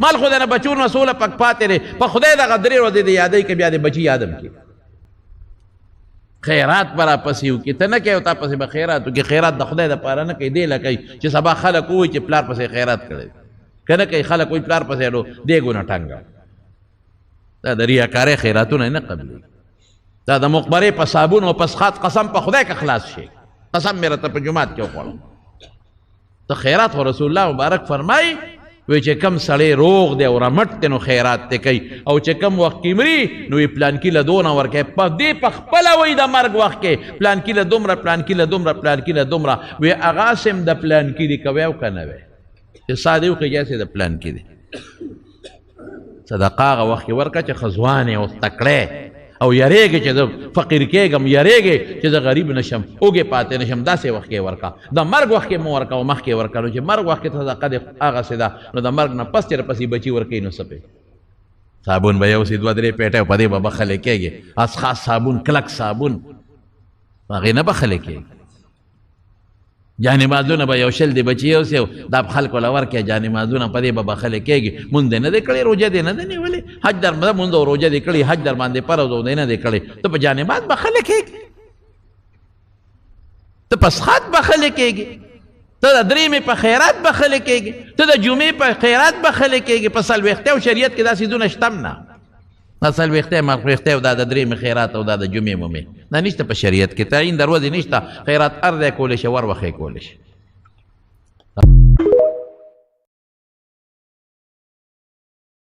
مال خو د نه بچو نه سوله پک پاتې دی په خدای دغه درې ورځې د یادوي که بیا د بچي یادم کړي خیرات به راپسې وکړي ته نه کوې او تا پسې به خیرات وکړي خیرات د خدای دپاره نه کوي دی له کوي چې سبا خلک ووایي چې پلار پسې خیرات کړی که نه کوي خلک وایي پلار پسې ډو دیګونه ټنګه دا د ریاکارۍ خیراتونه نه قبلوي دا د مقبرې په صابون او پسخات قسم په خدای که خلاص شي قسم مې راته په جومات کې وخوړم ته خیرات خو رسول الله مبارک فرمایي وی چې کم سړی روغ دی او رمټ دی نو خیرات دی کوي او چې کم وخت کې مري نو وی پلانکي له دونه ورکوي په دې په خپله وایي د مرګ وخت کې پلانکي له دومره پلانکي له دومره پلانکي له دومره وی هغه سم د پلانکي دی کوي او که نه وی چې سا دی وکړي جاسې د پلانکي دی صدقه هغه وخت کې ورکړه چې ښه ځوان او تکړی او یریږي چې زه فقیر کېږم یریږي چې زه غریب نشم اوږې پاتې نشم داسې وخت کې ورکړه د مرګ وخت کې مو ورکړه او مخکې ورکړه نو چې مرګ وخت کې صدقه دې هغسې ده نو د مرګ نه پس چې درپسې بچي ورکوي نو څه پې صابون به یو سي دوه درې پیټۍ او په دې به بخلی کېږي اس خاص صابون کلک صابون هغې نه بخلی کېږي جانمازونه به یو شل دی بچي یو سي دا خلکو له ورکړي جانمازونه په دې به بخلی کېږي مونځ دې نه دی کړی روژه دې نه دی نیولې حج در مونځ او روژه دې کړي حج در باندې فرض او دې نه دی کړی ته په جانماز بخلی کېږي ته په سخات بخلی کېږي ته د درېمې په خیرات بخلی کېږي ته د جمعې په خیرات بخلی کېږي په څلوېښتۍ او شریعت کې دا څیزونه شته هم نه دا څلوېښتۍ مخوېښتۍ او دا د درېمې خیرات او دا د جمعې ممې دا نشته په شریعت کې تعین د ورځې نشته خیرات هر دی کولی شي ور وخت یې کولی شي